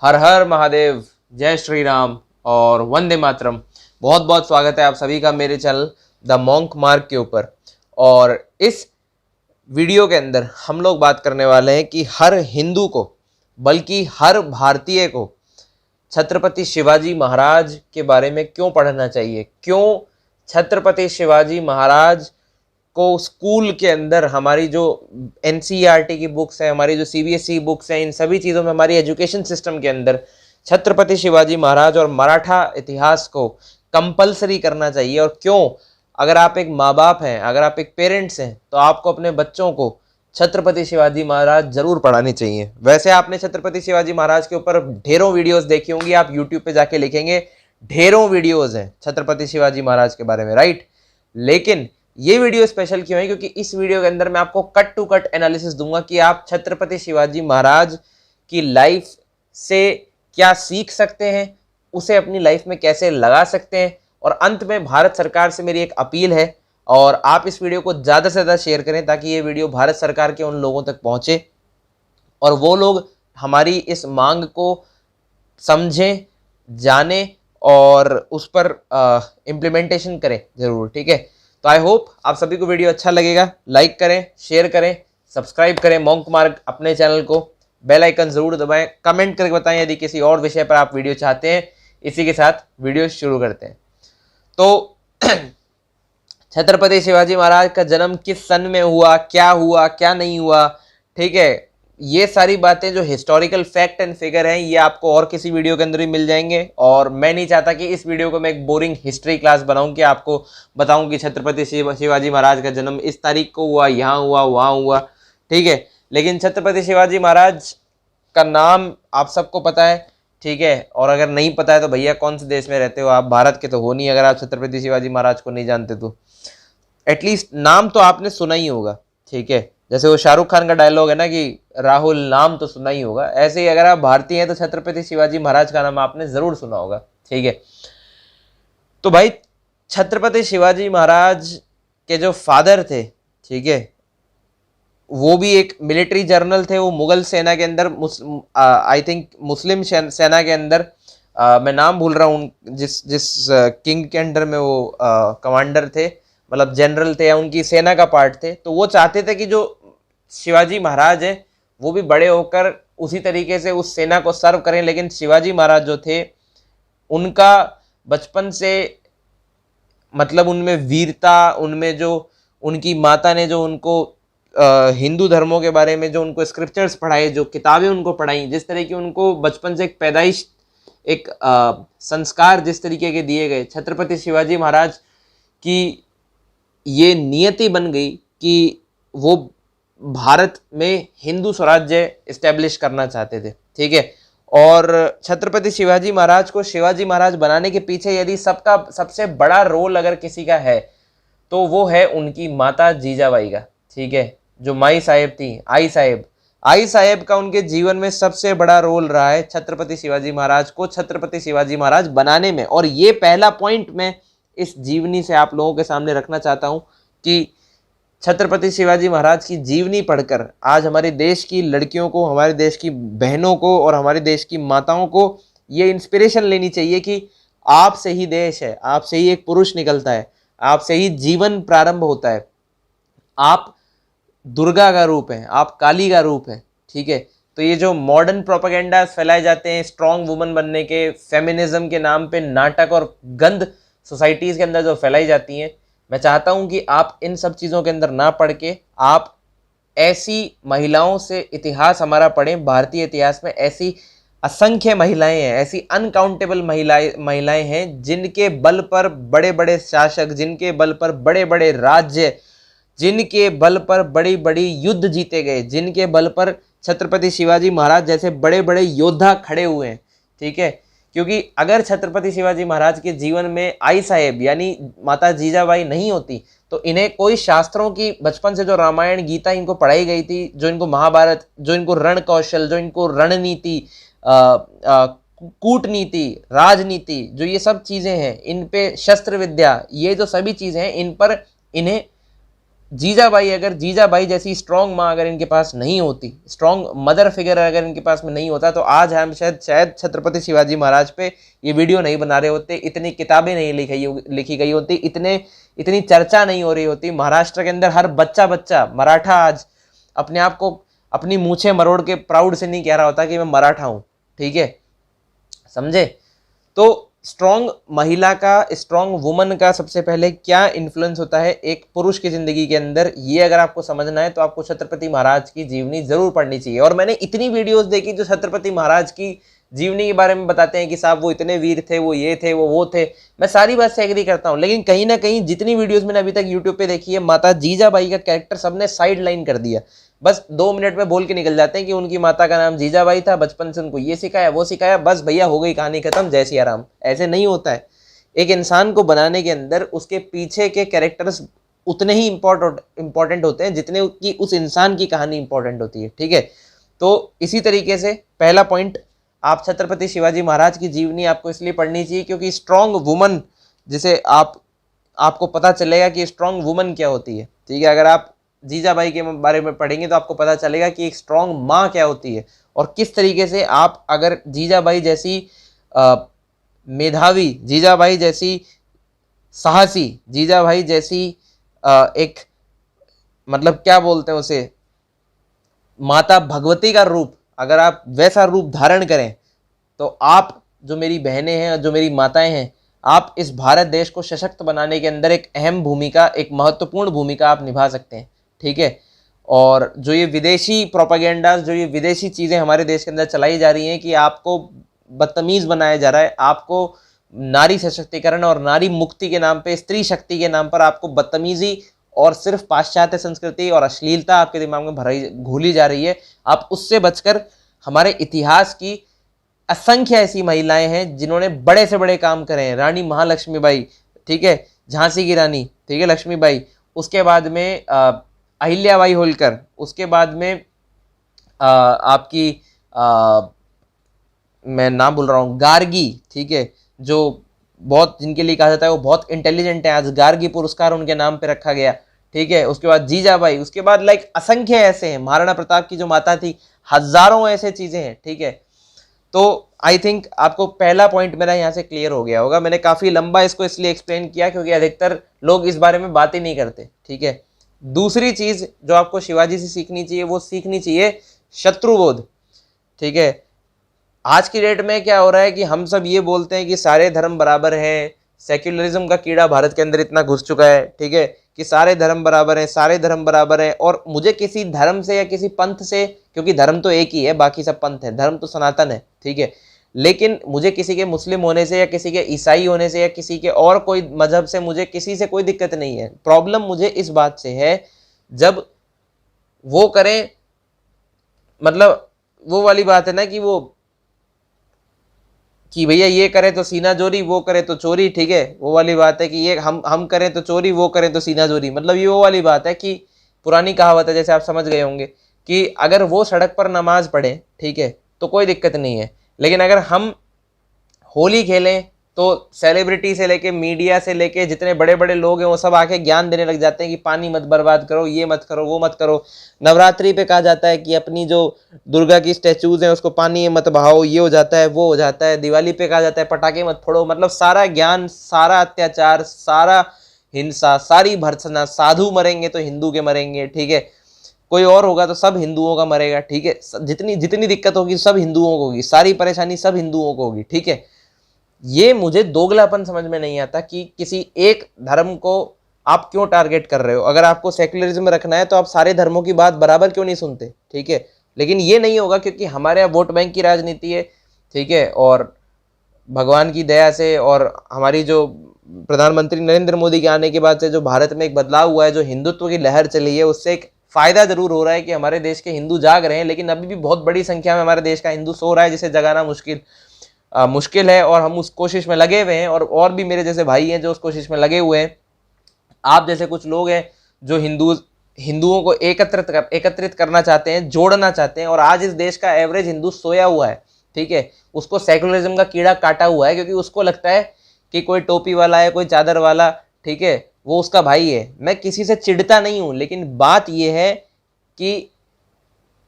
हर हर महादेव, जय श्री राम और वंदे मातरम। बहुत बहुत स्वागत है आप सभी का मेरे चैनल द मॉन्क मार्क के ऊपर। और इस वीडियो के अंदर हम लोग बात करने वाले हैं कि हर हिंदू को, बल्कि हर भारतीय को छत्रपति शिवाजी महाराज के बारे में क्यों पढ़ना चाहिए, क्यों छत्रपति शिवाजी महाराज को स्कूल के अंदर, हमारी जो एनसीईआरटी की बुक्स हैं, हमारी जो सीबीएसई बुक्स हैं, इन सभी चीज़ों में, हमारी एजुकेशन सिस्टम के अंदर छत्रपति शिवाजी महाराज और मराठा इतिहास को कंपलसरी करना चाहिए। और क्यों, अगर आप एक माँ बाप हैं, अगर आप एक पेरेंट्स हैं, तो आपको अपने बच्चों को छत्रपति शिवाजी महाराज जरूर पढ़ानी चाहिए। वैसे आपने छत्रपति शिवाजी महाराज के ऊपर ढेरों वीडियोस देखी होंगी, आप यूट्यूब पे जाके लिखेंगे ढेरों वीडियोस हैं छत्रपति शिवाजी महाराज के बारे में, राइट। लेकिन ये वीडियो स्पेशल क्यों है, क्योंकि इस वीडियो के अंदर मैं आपको कट टू कट एनालिसिस दूंगा कि आप छत्रपति शिवाजी महाराज की लाइफ से क्या सीख सकते हैं, उसे अपनी लाइफ में कैसे लगा सकते हैं। और अंत में भारत सरकार से मेरी एक अपील है, और आप इस वीडियो को ज़्यादा से ज़्यादा शेयर करें ताकि ये वीडियो भारत सरकार के उन लोगों तक पहुँचे और वो लोग हमारी इस मांग को समझें, जाने और उस पर इम्प्लीमेंटेशन करें ज़रूर, ठीक है। तो आई होप आप सभी को वीडियो अच्छा लगेगा। लाइक करें, शेयर करें, सब्सक्राइब करें मॉन्क मार्क अपने चैनल को, बेल आइकन ज़रूर दबाएं, कमेंट करके बताएं यदि किसी और विषय पर आप वीडियो चाहते हैं। इसी के साथ वीडियो शुरू करते हैं। तो छत्रपति शिवाजी महाराज का जन्म किस सन में हुआ, क्या नहीं हुआ, ठीक है, ये सारी बातें जो हिस्टोरिकल फैक्ट एंड फिगर हैं, ये आपको और किसी वीडियो के अंदर ही मिल जाएंगे। और मैं नहीं चाहता कि इस वीडियो को मैं एक बोरिंग हिस्ट्री क्लास बनाऊं कि आपको बताऊं कि छत्रपति शिवाजी महाराज का जन्म इस तारीख को हुआ, यहाँ हुआ, वहाँ हुआ, ठीक है। लेकिन छत्रपति शिवाजी महाराज का नाम आप सबको पता है, ठीक है। और अगर नहीं पता है तो भैया कौन से देश में रहते हो आप, भारत के तो हो नहीं अगर आप छत्रपति शिवाजी महाराज को नहीं जानते तो। एटलीस्ट नाम तो आपने सुना ही होगा, ठीक है। जैसे वो शाहरुख खान का डायलॉग है ना कि राहुल नाम तो सुना ही होगा, ऐसे ही अगर आप भारतीय हैं तो छत्रपति शिवाजी महाराज का नाम आपने जरूर सुना होगा, ठीक है। तो भाई छत्रपति शिवाजी महाराज के जो फादर थे, ठीक है, वो भी एक मिलिट्री जनरल थे। वो मुगल सेना के अंदर, आई थिंक मुस्लिम सेना के अंदर, मैं नाम भूल रहा हूँ, जिस किंग के अंडर में वो कमांडर थे, मतलब जनरल थे या उनकी सेना का पार्ट थे। तो वो चाहते थे कि जो शिवाजी महाराज है वो भी बड़े होकर उसी तरीके से उस सेना को सर्व करें। लेकिन शिवाजी महाराज जो थे, उनका बचपन से मतलब उनमें वीरता, उनमें जो उनकी माता ने जो उनको हिंदू धर्मों के बारे में जो उनको स्क्रिप्चर्स पढ़ाए, जो किताबें उनको पढ़ाई, जिस तरह की उनको बचपन से एक पैदाइश, एक संस्कार जिस तरीके के दिए गए, छत्रपति शिवाजी महाराज की ये नियति बन गई कि वो भारत में हिंदू स्वराज्य इस्टेब्लिश करना चाहते थे, ठीक है। और छत्रपति शिवाजी महाराज को शिवाजी महाराज बनाने के पीछे यदि सबका सबसे बड़ा रोल अगर किसी का है तो वो है उनकी माता जीजाबाई का, ठीक है। जो माई साहेब थी, आई साहेब का उनके जीवन में सबसे बड़ा रोल रहा है छत्रपति शिवाजी महाराज को छत्रपति शिवाजी महाराज बनाने में। और ये पहला पॉइंट मैं इस जीवनी से आप लोगों के सामने रखना चाहता हूं कि छत्रपति शिवाजी महाराज की जीवनी पढ़कर आज हमारे देश की लड़कियों को, हमारे देश की बहनों को और हमारे देश की माताओं को ये इंस्पिरेशन लेनी चाहिए कि आपसे ही देश है, आपसे ही एक पुरुष निकलता है, आपसे ही जीवन प्रारंभ होता है। आप दुर्गा का रूप है, आप काली का रूप है, ठीक है। तो ये जो मॉडर्न प्रोपेगेंडा फैलाए जाते हैं स्ट्रॉन्ग वुमन बनने के, फेमिनिज्म के नाम पे नाटक और गंद सोसाइटीज़ के अंदर जो फैलाई जाती हैं, मैं चाहता हूं कि आप इन सब चीज़ों के अंदर ना पढ़ के आप ऐसी महिलाओं से इतिहास हमारा पढ़ें। भारतीय इतिहास में ऐसी असंख्य महिलाएं हैं, ऐसी अनकाउंटेबल महिलाएं हैं जिनके बल पर बड़े बड़े शासक, जिनके बल पर बड़े बड़े राज्य, जिनके बल पर बड़ी बड़ी युद्ध जीते गए, जिनके बल पर छत्रपति शिवाजी महाराज जैसे बड़े बड़े योद्धा खड़े हुए हैं, ठीक है। क्योंकि अगर छत्रपति शिवाजी महाराज के जीवन में आई साहेब यानी माता जीजाबाई नहीं होती तो इन्हें कोई शास्त्रों की, बचपन से जो रामायण गीता इनको पढ़ाई गई थी, जो इनको महाभारत, जो इनको रण कौशल, जो इनको रणनीति, कूटनीति, राजनीति, जो ये सब चीज़ें हैं, इन पे शस्त्र विद्या, ये जो सभी चीज़ें हैं, इन पर इन्हें जीजाबाई, अगर जीजाबाई जैसी स्ट्रॉन्ग माँ अगर इनके पास नहीं होती, स्ट्रॉन्ग मदर फिगर अगर इनके पास में नहीं होता, तो आज हम शायद छत्रपति शिवाजी महाराज पे ये वीडियो नहीं बना रहे होते, इतनी किताबें नहीं लिखी गई होती, इतनी चर्चा नहीं हो रही होती। महाराष्ट्र के अंदर हर बच्चा मराठा आज अपने आप को अपनी मूछें मरोड़ के प्राउड से नहीं कह रहा होता कि मैं मराठा हूँ, ठीक है, समझे। तो स्ट्रॉन्ग महिला का, स्ट्रॉन्ग वुमन का सबसे पहले क्या इन्फ्लुएंस होता है एक पुरुष की जिंदगी के अंदर, ये अगर आपको समझना है तो आपको छत्रपति महाराज की जीवनी जरूर पढ़नी चाहिए। और मैंने इतनी वीडियोस देखी जो छत्रपति महाराज की जीवनी के बारे में बताते हैं कि साहब वो इतने वीर थे, वो ये थे, वो थे। मैं सारी बात से एग्री करता हूँ, लेकिन कहीं ना कहीं जितनी वीडियोस मैंने अभी तक यूट्यूब पे देखी है, माता जीजाबाई का कैरेक्टर सबने साइड लाइन कर दिया। बस 2 मिनट में बोल के निकल जाते हैं कि उनकी माता का नाम जीजाबाई था, बचपन से उनको ये सिखाया, वो सिखाया, बस भैया हो गई कहानी खत्म, जय सिया राम। ऐसे नहीं होता है। एक इंसान को बनाने के अंदर उसके पीछे के कैरेक्टर्स उतने ही इंपॉर्टेंट होते हैं जितने की उस इंसान की कहानी इंपॉर्टेंट होती है, ठीक है। तो इसी तरीके से पहला पॉइंट, आप छत्रपति शिवाजी महाराज की जीवनी आपको इसलिए पढ़नी चाहिए क्योंकि स्ट्रॉन्ग वुमन, जिसे आपको पता चलेगा कि स्ट्रॉन्ग वुमन क्या होती है, ठीक है। अगर आप जीजाबाई के बारे में पढ़ेंगे तो आपको पता चलेगा कि एक स्ट्रॉन्ग माँ क्या होती है और किस तरीके से आप अगर जीजाबाई जैसी मेधावी, जीजाबाई जैसी साहसी, जीजाबाई जैसी एक, मतलब क्या बोलते हैं उसे, माता भगवती का रूप, अगर आप वैसा रूप धारण करें तो आप, जो मेरी बहनें हैं, जो मेरी माताएं हैं, आप इस भारत देश को सशक्त बनाने के अंदर एक अहम भूमिका, एक महत्वपूर्ण भूमिका आप निभा सकते हैं, ठीक है। और जो ये विदेशी प्रोपेगेंडा, जो ये विदेशी चीज़ें हमारे देश के अंदर चलाई जा रही हैं कि आपको बदतमीज़ बनाया जा रहा है, आपको नारी सशक्तिकरण और नारी मुक्ति के नाम पे, स्त्री शक्ति के नाम पर आपको बदतमीज़ी और सिर्फ पाश्चात्य संस्कृति और अश्लीलता आपके दिमाग में घोली जा रही है, आप उससे बचकर हमारे इतिहास की असंख्य ऐसी महिलाएं हैं जिन्होंने बड़े से बड़े काम करे हैं। रानी महालक्ष्मीबाई, ठीक है, झांसी की रानी, ठीक है, लक्ष्मीबाई, उसके बाद में अहिल्याबाई होलकर, उसके बाद में आपकी मैं नाम भूल रहा हूँ, गार्गी, ठीक है, जो बहुत, जिनके लिए कहा जाता है वो बहुत इंटेलिजेंट है, आज गार्गी पुरस्कार उनके नाम पे रखा गया, ठीक है। उसके बाद जीजाबाई, उसके बाद लाइक असंख्य ऐसे हैं, महाराणा प्रताप की जो माता थी, हजारों ऐसे चीजें हैं, ठीक है। तो आई थिंक आपको पहला पॉइंट मेरा यहाँ से क्लियर हो गया होगा। मैंने काफ़ी लंबा इसको इसलिए एक्सप्लेन किया क्योंकि अधिकतर लोग इस बारे में बात ही नहीं करते, ठीक है। दूसरी चीज़ जो आपको शिवाजी से सीखनी चाहिए, वो सीखनी चाहिए शत्रुबोध, ठीक है। आज की डेट में क्या हो रहा है कि हम सब ये बोलते हैं कि सारे धर्म बराबर हैं, सेक्युलरिज्म का कीड़ा भारत के अंदर इतना घुस चुका है, ठीक है, कि सारे धर्म बराबर हैं, सारे धर्म बराबर हैं, और मुझे किसी धर्म से या किसी पंथ से, क्योंकि धर्म तो एक ही है, बाकी सब पंथ है, धर्म तो सनातन है, ठीक है, लेकिन मुझे किसी के मुस्लिम होने से या किसी के ईसाई होने से या किसी के और कोई मजहब से, मुझे किसी से कोई दिक्कत नहीं है। प्रॉब्लम मुझे इस बात से है जब वो करें, मतलब वो वाली बात है ना कि भैया ये करे तो सीना जोरी, वो करे तो चोरी, ठीक है, वो वाली बात है कि ये हम करें तो चोरी, वो करें तो सीना जोरी, मतलब ये वो वाली बात है कि पुरानी कहावत है, जैसे आप समझ गए होंगे कि अगर वो सड़क पर नमाज पढ़े, ठीक है, तो कोई दिक्कत नहीं है, लेकिन अगर हम होली खेलें तो सेलिब्रिटी से लेके, मीडिया से लेके, जितने बड़े बड़े लोग हैं वो सब आके ज्ञान देने लग जाते हैं कि पानी मत बर्बाद करो, ये मत करो, वो मत करो। नवरात्रि पे कहा जाता है कि अपनी जो दुर्गा की स्टैचूज हैं उसको पानी मत बहाओ, ये हो जाता है, वो हो जाता है। दिवाली पे कहा जाता है पटाखे मत फोड़ो। मतलब सारा ज्ञान, सारा अत्याचार, सारा हिंसा, सारी भर्त्सना, साधु मरेंगे तो हिंदू के मरेंगे, ठीक है, कोई और होगा तो सब हिंदुओं का मरेगा, ठीक है, जितनी जितनी दिक्कत होगी सब हिंदुओं को होगी, सारी परेशानी सब हिंदुओं को होगी, ठीक है। ये मुझे दोगलापन समझ में नहीं आता कि किसी एक धर्म को आप क्यों टारगेट कर रहे हो। अगर आपको सेक्युलरिज्म में रखना है तो आप सारे धर्मों की बात बराबर क्यों नहीं सुनते, ठीक है, लेकिन ये नहीं होगा क्योंकि हमारे यहाँ वोट बैंक की राजनीति है, ठीक है, और भगवान की दया से और हमारी जो प्रधानमंत्री नरेंद्र मोदी के आने के बाद से जो भारत में एक बदलाव हुआ है, जो हिंदुत्व की लहर चली है, उससे एक फायदा जरूर हो रहा है कि हमारे देश के हिंदू जाग रहे हैं, लेकिन अभी भी बहुत बड़ी संख्या में हमारे देश का हिंदू सो रहा है, जिसे जगाना मुश्किल है, और हम उस कोशिश में लगे हुए हैं, और भी मेरे जैसे भाई हैं जो उस कोशिश में लगे हुए हैं। आप जैसे कुछ लोग हैं जो हिंदुओं को एकत्रित करना चाहते हैं, जोड़ना चाहते हैं, और आज इस देश का एवरेज हिंदू सोया हुआ है, ठीक है, उसको सेकुलरिज्म का कीड़ा काटा हुआ है, क्योंकि उसको लगता है कि कोई टोपी वाला है, कोई चादर वाला, ठीक है, वो उसका भाई है। मैं किसी से चिढ़ता नहीं हूँ, लेकिन बात ये है कि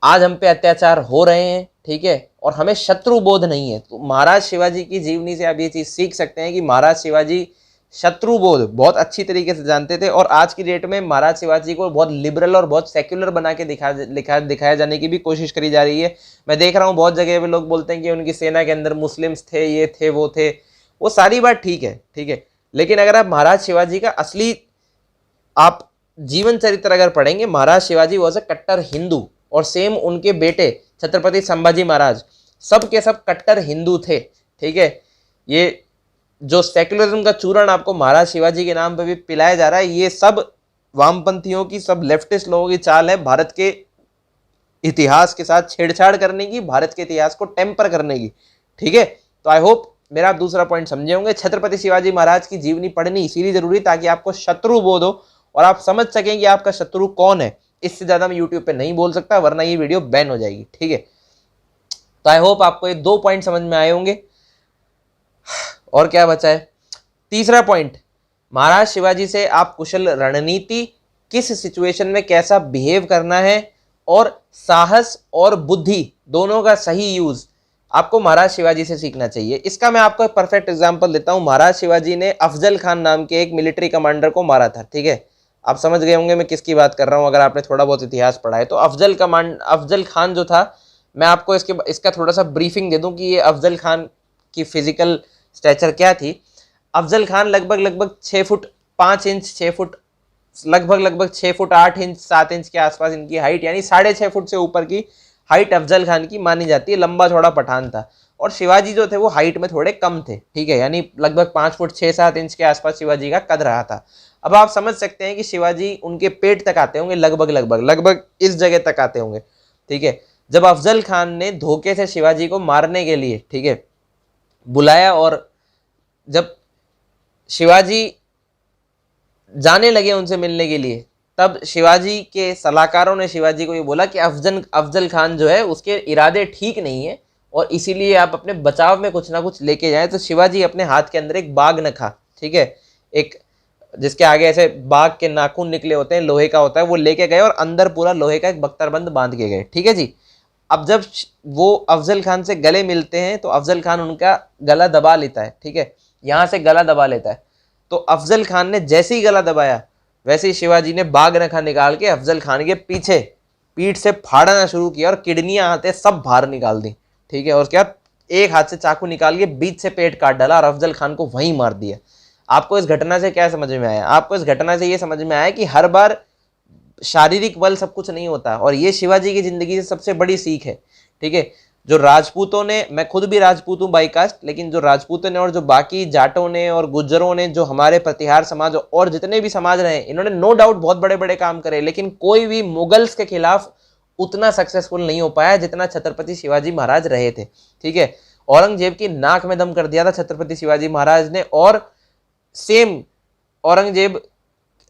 आज हम पे अत्याचार हो रहे हैं, ठीक है, और हमें शत्रु बोध नहीं है। तो महाराज शिवाजी की जीवनी से आप ये चीज़ सीख सकते हैं कि महाराज शिवाजी शत्रु बोध बहुत अच्छी तरीके से जानते थे। और आज की डेट में महाराज शिवाजी को बहुत लिबरल और बहुत सेक्युलर बना के दिखाया जाने की भी कोशिश करी जा रही है। मैं देख रहा हूँ बहुत जगह पे लोग बोलते हैं कि उनकी सेना के अंदर मुस्लिम्स थे, ये थे, वो थे। वो सारी बात ठीक है, ठीक है, लेकिन अगर आप महाराज शिवाजी का असली आप जीवन चरित्र अगर पढ़ेंगे, महाराज शिवाजी वॉज अ कट्टर हिंदू, और सेम उनके बेटे छत्रपति संभाजी महाराज सब के सब कट्टर हिंदू थे, ठीक है। ये जो सेक्युलरिज्म का चूरण आपको महाराज शिवाजी के नाम पे भी पिलाया जा रहा है, ये सब वामपंथियों की, सब लेफ्टिस्ट लोगों की चाल है भारत के इतिहास के साथ छेड़छाड़ करने की, भारत के इतिहास को टेम्पर करने की, ठीक है। तो आई होप मेरा आप दूसरा पॉइंट समझे होंगे। छत्रपति शिवाजी महाराज की जीवनी पढ़नी इसीलिए जरूरी ताकि आपको शत्रु बोध हो और आप समझ सकें कि आपका शत्रु कौन है। इससे ज्यादा मैं यूट्यूब पे नहीं बोल सकता, वरना ये वीडियो बैन हो जाएगी, ठीक है। तो आई होप आपको ये 2 पॉइंट समझ में आए होंगे। और क्या बचा है? तीसरा पॉइंट, महाराज शिवाजी से आप कुशल रणनीति, किस सिचुएशन में कैसा बिहेव करना है, और साहस और बुद्धि दोनों का सही यूज आपको महाराज शिवाजी से सीखना चाहिए। इसका मैं आपको एक परफेक्ट एग्जांपल देता हूं। महाराज शिवाजी ने अफजल खान नाम के एक मिलिट्री कमांडर को मारा था, ठीक है। आप समझ गए होंगे मैं किसकी बात कर रहा हूं, अगर आपने थोड़ा बहुत इतिहास पढ़ा है तो। अफजल खान जो था, मैं आपको इसका थोड़ा सा ब्रीफिंग दे दूं कि ये अफजल खान की फिजिकल स्टैचर क्या थी। अफजल खान लगभग 6 फुट 5 इंच, 6 फुट लगभग 6 फुट 8 इंच 7 इंच के आसपास इनकी हाइट, यानी 6.5 फुट से ऊपर की हाइट अफजल खान की मानी जाती है। लंबा चौड़ा पठान था। और शिवाजी जो थे वो हाइट में थोड़े कम थे, ठीक है, यानी लगभग 5 फुट 6-7 इंच के आसपास शिवाजी का कद रहा था। अब आप समझ सकते हैं कि शिवाजी उनके पेट तक आते होंगे, लगभग इस जगह तक आते होंगे, ठीक है। जब अफजल खान ने धोखे से शिवाजी को मारने के लिए, ठीक है, बुलाया, और जब शिवाजी जाने लगे उनसे मिलने के लिए, तब शिवाजी के सलाहकारों ने शिवाजी को ये बोला कि अफजल खान जो है उसके इरादे ठीक नहीं है, और इसीलिए आप अपने बचाव में कुछ ना कुछ लेके जाएं। तो शिवाजी अपने हाथ के अंदर एक बाग नखा, ठीक है, एक जिसके आगे ऐसे बाघ के नाखून निकले होते हैं, लोहे का होता है, वो लेके गए और अंदर पूरा लोहे का एक बख्तरबंद बांध के गए, ठीक है जी। अब जब वो अफजल खान से गले मिलते हैं तो अफजल खान उनका गला दबा लेता है, ठीक है, यहाँ से गला दबा लेता है। तो अफजल खान ने जैसे ही गला दबाया, वैसे ही शिवाजी ने बाघ नखा निकाल के अफजल खान के पीछे पीठ से फाड़ना शुरू किया, और किडनियां आते सब बाहर निकाल दी, ठीक है। और उसके बाद एक हाथ से चाकू निकाल के बीच से पेट काट डाला और अफजल खान को वहीं मार दिया। आपको इस घटना से क्या समझ में आया? आपको इस घटना से ये समझ में आया कि हर बार शारीरिक बल सब कुछ नहीं होता, और ये शिवाजी की जिंदगी से सबसे बड़ी सीख है, ठीक है। जो राजपूतों ने, मैं खुद भी राजपूत हूँ बाई कास्ट, लेकिन जो राजपूतों ने और जो बाकी जाटों ने और गुज्जरों ने, जो हमारे प्रतिहार समाज और जितने भी समाज रहे, इन्होंने नो डाउट बहुत बड़े बड़े काम करे, लेकिन कोई भी मुगल्स के खिलाफ उतना सक्सेसफुल नहीं हो पाया जितना छत्रपति शिवाजी महाराज रहे थे, ठीक है। औरंगजेब की नाक में दम कर दिया था छत्रपति शिवाजी महाराज ने, और सेम औरंगजेब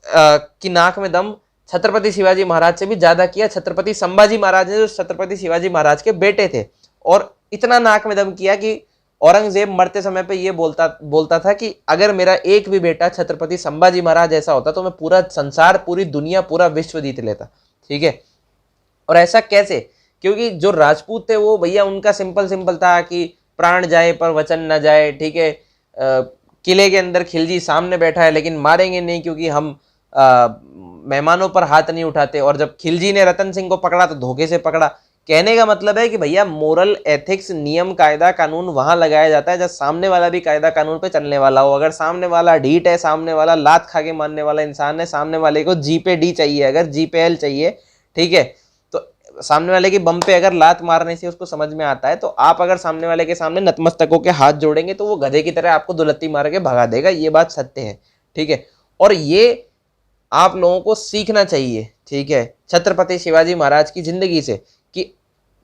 की नाक में दम छत्रपति शिवाजी महाराज से भी ज्यादा किया छत्रपति संभाजी महाराज ने, जो छत्रपति शिवाजी महाराज के बेटे थे। और इतना नाक में दम किया कि औरंगजेब मरते समय पे ये बोलता था कि अगर मेरा एक भी बेटा छत्रपति संभाजी महाराज ऐसा होता तो मैं पूरा संसार, पूरी दुनिया, पूरा विश्व जीत लेता, ठीक है। और ऐसा कैसे? क्योंकि जो राजपूत थे वो भैया उनका सिंपल था कि प्राण जाए पर वचन न जाए, ठीक है। किले के अंदर खिलजी सामने बैठा है लेकिन मारेंगे नहीं, क्योंकि हम मेहमानों पर हाथ नहीं उठाते। और जब खिलजी ने रतन सिंह को पकड़ा तो धोखे से पकड़ा। कहने का मतलब है कि भैया मोरल एथिक्स, नियम कायदा कानून वहां लगाया जाता है जब सामने वाला भी कायदा कानून पे चलने वाला हो। अगर सामने वाला ढीठ है, सामने वाला लात खा के मारने वाला इंसान है, सामने वाले को जी पे डी चाहिए, अगर जी पे एल चाहिए, ठीक है, तो सामने वाले की बम पे अगर लात मारने से उसको समझ में आता है, तो आप अगर सामने वाले के सामने नतमस्तक होकर हाथ जोड़ेंगे तो वो गधे की तरह आपको दुलत्ती मार के भगा देगा। ये बात सत्य है, ठीक है। और ये आप लोगों को सीखना चाहिए, ठीक है, छत्रपति शिवाजी महाराज की जिंदगी से, कि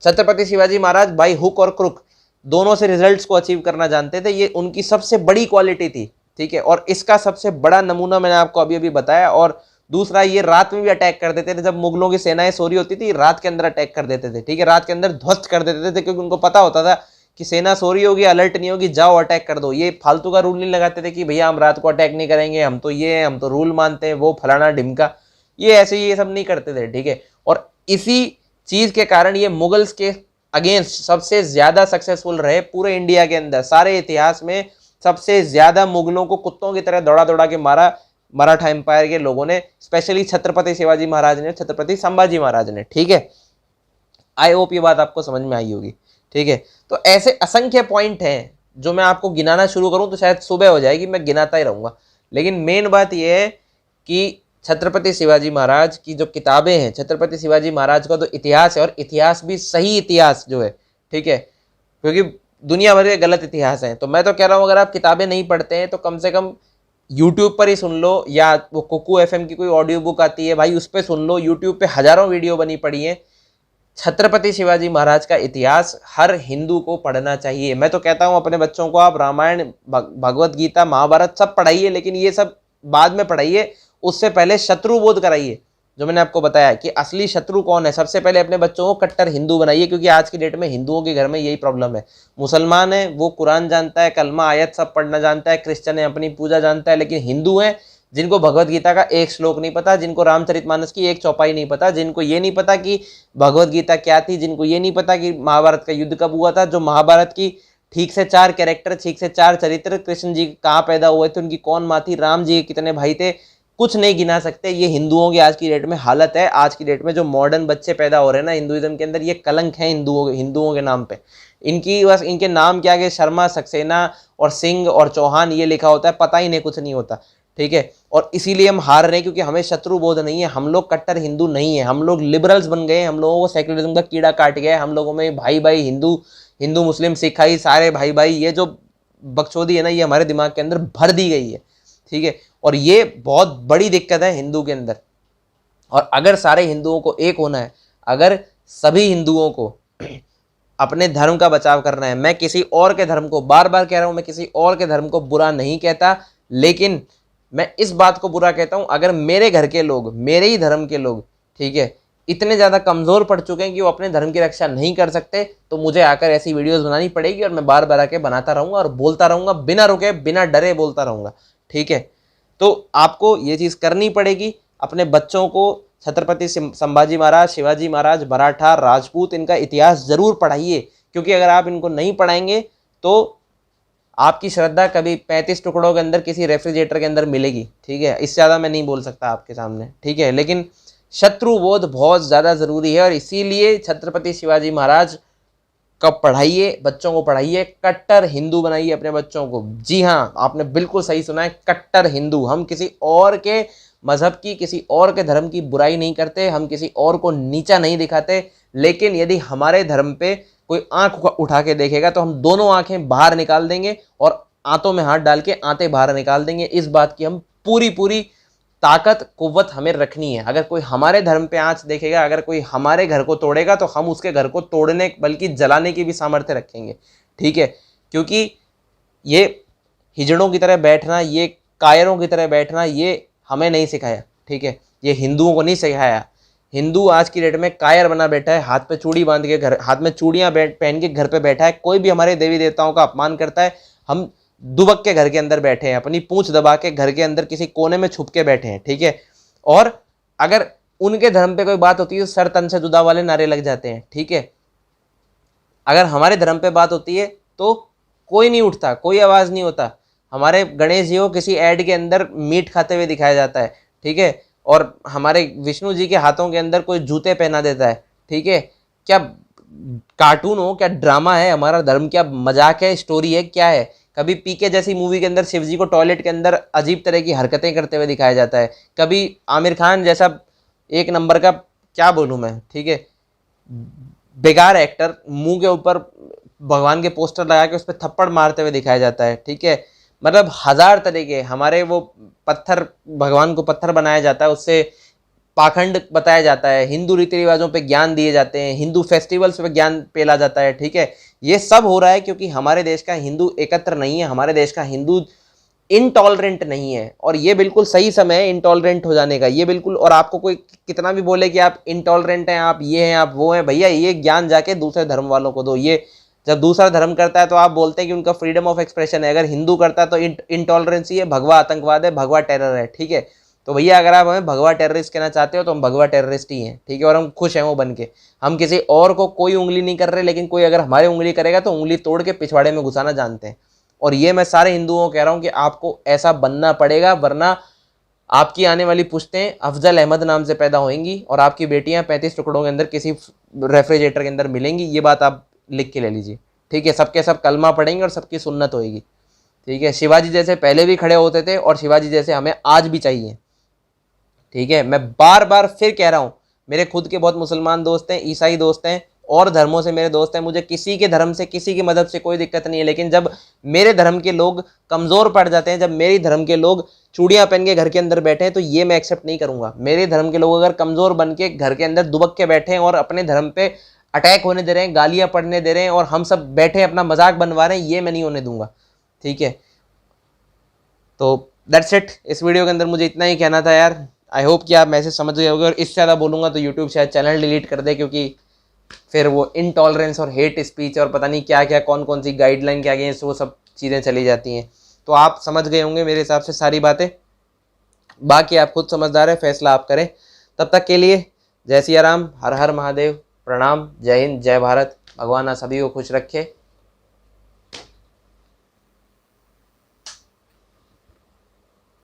छत्रपति शिवाजी महाराज बाई हुक और क्रुक दोनों से रिजल्ट्स को अचीव करना जानते थे। ये उनकी सबसे बड़ी क्वालिटी थी, ठीक है। और इसका सबसे बड़ा नमूना मैंने आपको अभी अभी बताया। और दूसरा, ये रात में भी अटैक कर देते थे। जब मुगलों की सेनाएं सो रही होती थी, रात के अंदर अटैक कर देते थे, ठीक है, रात के अंदर ध्वस्त कर देते थे, क्योंकि उनको पता होता था कि सेना सो रही होगी, अलर्ट नहीं होगी, जाओ अटैक कर दो। ये फालतू का रूल नहीं लगाते थे कि भैया हम रात को अटैक नहीं करेंगे, हम तो ये हैं, हम तो रूल मानते हैं, वो फलाना ढिमका, ये ऐसे ये सब नहीं करते थे, ठीक है। और इसी चीज के कारण ये मुगल्स के अगेंस्ट सबसे ज्यादा सक्सेसफुल रहे पूरे इंडिया के अंदर। सारे इतिहास में सबसे ज्यादा मुगलों को कुत्तों की तरह दौड़ा दौड़ा के मारा मराठा एम्पायर के लोगों ने, स्पेशली छत्रपति शिवाजी महाराज ने, छत्रपति संभाजी महाराज ने, ठीक है। आई होप ये बात आपको समझ में आई होगी, ठीक है। तो ऐसे असंख्य पॉइंट हैं जो मैं आपको गिनाना शुरू करूं तो शायद सुबह हो जाएगी, मैं गिनाता ही रहूंगा। लेकिन मेन बात यह है कि छत्रपति शिवाजी महाराज की जो किताबें हैं, छत्रपति शिवाजी महाराज का जो इतिहास है, और इतिहास भी सही इतिहास जो है, ठीक है, क्योंकि दुनिया भर के गलत इतिहास हैं। तो मैं तो कह रहा हूँ अगर आप किताबें नहीं पढ़ते हैं तो कम से कम यूट्यूब पर ही सुन लो, या वो कुकू एफएम की कोई ऑडियो बुक आती है भाई, उस पर सुन लो। यूट्यूब पे हजारों वीडियो बनी पड़ी हैं। छत्रपति शिवाजी महाराज का इतिहास हर हिंदू को पढ़ना चाहिए। मैं तो कहता हूं अपने बच्चों को आप रामायण, भगवत गीता, महाभारत सब पढ़ाइए, लेकिन ये सब बाद में पढ़ाइए। उससे पहले शत्रुबोध कराइए, जो मैंने आपको बताया कि असली शत्रु कौन है। सबसे पहले अपने बच्चों को कट्टर हिंदू बनाइए, क्योंकि आज की डेट में हिंदुओं के घर में यही प्रॉब्लम है। मुसलमान है वो कुरान जानता है, कलमा आयत सब पढ़ना जानता है, क्रिश्चियन है अपनी पूजा जानता है, लेकिन हिंदू है जिनको भगवत गीता का एक श्लोक नहीं पता, जिनको रामचरितमानस की एक चौपाई नहीं पता, जिनको ये नहीं पता कि भगवत गीता क्या थी, जिनको ये नहीं पता कि महाभारत का युद्ध कब हुआ था, जो महाभारत की ठीक से 4 कैरेक्टर, ठीक से 4 चरित्र, कृष्ण जी कहाँ पैदा हुए थे, उनकी कौन माँ थी, राम जी के कितने भाई थे, कुछ नहीं गिना सकते। ये हिंदुओं की आज की डेट में हालत है। आज की डेट में जो मॉडर्न बच्चे पैदा हो रहे हैं ना हिंदुइज्म के अंदर, ये कलंक है हिंदुओं के नाम पे। इनकी बस इनके नाम क्या कि शर्मा, सक्सेना और सिंह और चौहान ये लिखा होता है, पता ही नहीं, कुछ नहीं होता, ठीक है। और इसीलिए हम हार रहे हैं, क्योंकि हमें शत्रु बोध नहीं है। हम लोग कट्टर हिंदू नहीं है, हम लोग लिबरल्स बन गए। हम लोगों को सेक्युलरिज्म का कीड़ा काट गया है। हम लोगों में भाई भाई, हिंदू मुस्लिम सिख ईसाई सारे भाई भाई, ये जो बकचोदी है ना, ये हमारे दिमाग के अंदर भर दी गई है, ठीक है। और ये बहुत बड़ी दिक्कत है हिंदू के अंदर। और अगर सारे हिंदुओं को एक होना है, अगर सभी हिंदुओं को अपने धर्म का बचाव करना है, मैं किसी और के धर्म को, बार बार कह रहा हूं, मैं किसी और के धर्म को बुरा नहीं कहता, लेकिन मैं इस बात को बुरा कहता हूं अगर मेरे घर के लोग, मेरे ही धर्म के लोग, ठीक है, इतने ज़्यादा कमज़ोर पड़ चुके हैं कि वो अपने धर्म की रक्षा नहीं कर सकते, तो मुझे आकर ऐसी वीडियोस बनानी पड़ेगी। और मैं बार बार आके बनाता रहूँगा और बोलता रहूँगा, बिना रुके बिना डरे बोलता रहूँगा, ठीक है। तो आपको ये चीज़ करनी पड़ेगी। अपने बच्चों को छत्रपति संभाजी महाराज, शिवाजी महाराज, मराठा, राजपूत, इनका इतिहास ज़रूर पढ़ाइए, क्योंकि अगर आप इनको नहीं पढ़ाएंगे तो आपकी श्रद्धा कभी 35 टुकड़ों के अंदर किसी रेफ्रिजरेटर के अंदर मिलेगी, ठीक है। इससे ज़्यादा मैं नहीं बोल सकता आपके सामने, ठीक है। लेकिन शत्रुबोध बहुत ज़्यादा ज़रूरी है, और इसीलिए छत्रपति शिवाजी महाराज का पढ़ाइए, बच्चों को पढ़ाइए, कट्टर हिंदू बनाइए अपने बच्चों को। जी हाँ, आपने बिल्कुल सही सुना है, कट्टर हिंदू। हम किसी और के मजहब की, किसी और के धर्म की बुराई नहीं करते, हम किसी और को नीचा नहीं दिखाते, लेकिन यदि हमारे धर्म पे कोई आंख उठा के देखेगा तो हम दोनों आंखें बाहर निकाल देंगे और आंतों में हाथ डाल के आंतें बाहर निकाल देंगे। इस बात की हम पूरी ताकत, कुव्वत हमें रखनी है। अगर कोई हमारे धर्म पे आंच देखेगा, अगर कोई हमारे घर को तोड़ेगा, तो हम उसके घर को तोड़ने बल्कि जलाने की भी सामर्थ्य रखेंगे, ठीक है। क्योंकि ये हिजड़ों की तरह बैठना, ये कायरों की तरह बैठना, ये हमें नहीं सिखाया, ठीक है। ये हिंदुओं को नहीं सिखाया। हिंदू आज की डेट में कायर बना बैठा है, हाथ पे चूड़ी बांध के, घर हाथ में चूड़ियां पहन के घर पे बैठा है। कोई भी हमारे देवी देवताओं का अपमान करता है, हम दुबक के घर के अंदर बैठे हैं, अपनी पूंछ दबा के घर के अंदर किसी कोने में छुप के बैठे हैं, ठीक है। और अगर उनके धर्म पे कोई बात होती है तो सर तन से जुदा वाले नारे लग जाते हैं, ठीक है। अगर हमारे धर्म पे बात होती है तो कोई नहीं उठता, कोई आवाज़ नहीं होता। हमारे गणेश जी को किसी ऐड के अंदर मीट खाते हुए दिखाया जाता है, ठीक है। और हमारे विष्णु जी के हाथों के अंदर कोई जूते पहना देता है, ठीक है। क्या कार्टून हो, क्या ड्रामा है हमारा धर्म, क्या मजाक है, स्टोरी है, क्या है। कभी पीके जैसी मूवी के अंदर शिव जी को टॉयलेट के अंदर अजीब तरह की हरकतें करते हुए दिखाया जाता है। कभी आमिर खान जैसा एक नंबर का, क्या बोलूँ मैं, ठीक है, बेकार एक्टर मुंह के ऊपर भगवान के पोस्टर लगा के उस पर थप्पड़ मारते हुए दिखाया जाता है, ठीक है। मतलब 1000 तरीके हमारे, वो पत्थर, भगवान को पत्थर बनाया जाता है, उससे पाखंड बताया जाता है, हिंदू रीति रिवाजों पे ज्ञान दिए जाते हैं, हिंदू फेस्टिवल्स पे ज्ञान पेला जाता है, ठीक है। ये सब हो रहा है क्योंकि हमारे देश का हिंदू एकत्र नहीं है, हमारे देश का हिंदू इनटॉलरेंट नहीं है। और ये बिल्कुल सही समय है इनटॉलरेंट हो जाने का, ये बिल्कुल। और आपको कोई कितना भी बोले कि आप इनटॉलरेंट हैं, आप ये हैं, आप वो हैं, भैया ये ज्ञान जाके दूसरे धर्म वालों को दो। ये जब दूसरा धर्म करता है तो आप बोलते हैं कि उनका फ्रीडम ऑफ एक्सप्रेशन है, अगर हिंदू करता है तो इंटॉलरेंसी है, भगवा आतंकवाद है, भगवा टेरर है, ठीक है। तो भैया अगर आप हमें भगवा टेररिस्ट कहना चाहते हो तो हम भगवा टेररिस्ट ही हैं, ठीक है, और हम खुश हैं वो बन के। हम किसी और को कोई उंगली नहीं कर रहे, लेकिन कोई अगर हमारे उंगली करेगा तो उंगली तोड़ के पिछवाड़े में घुसाना जानते हैं। और ये मैं सारे हिंदुओं को कह रहा हूँ कि आपको ऐसा बनना पड़ेगा, वरना आपकी आने वाली पुश्तें अफजल अहमद नाम से पैदा होंगी और आपकी बेटियां 35 टुकड़ों के अंदर किसी रेफ्रिजरेटर के अंदर मिलेंगी। ये बात आप लिख के ले लीजिए, ठीक है। सबके सब कलमा पढ़ेंगे और सबकी सुन्नत होएगी, ठीक है। शिवाजी जैसे पहले भी खड़े होते थे और शिवाजी जैसे हमें आज भी चाहिए, ठीक है। मैं बार बार फिर कह रहा हूँ, मेरे खुद के बहुत मुसलमान दोस्त हैं, ईसाई दोस्त हैं, और धर्मों से मेरे दोस्त हैं, मुझे किसी के धर्म से किसी की मदद से कोई दिक्कत नहीं है। लेकिन जब मेरे धर्म के लोग कमज़ोर पड़ जाते हैं, जब मेरी धर्म के लोग चूड़ियाँ पहन के घर के अंदर बैठे हैं, तो ये मैं एक्सेप्ट नहीं करूँगा। मेरे धर्म के लोग अगर कमज़ोर बन के घर के अंदर दुबक के बैठे हैं और अपने धर्म पे अटैक होने दे रहे हैं, गालियाँ पढ़ने दे रहे हैं और हम सब बैठे अपना मजाक बनवा रहे हैं, ये मैं नहीं होने दूंगा, ठीक है। तो दैट्स इट, इस वीडियो के अंदर मुझे इतना ही कहना था यार। आई होप कि आप मैसेज समझ गए होंगे, और इससे ज़्यादा बोलूँगा तो यूट्यूब शायद चैनल डिलीट कर दे, क्योंकि फिर वो इनटॉलरेंस और हेट स्पीच और पता नहीं क्या क्या कौन कौन सी गाइडलाइन के अगेंस्ट वो सब चीज़ें चली जाती हैं। तो आप समझ गए होंगे मेरे हिसाब से सारी बातें, बाकी आप खुद समझदार है, फैसला आप करें। तब तक के लिए जय सिया राम, हर हर महादेव, प्रणाम, जय हिंद, जय भारत। भगवान आप सभी को खुश रखे।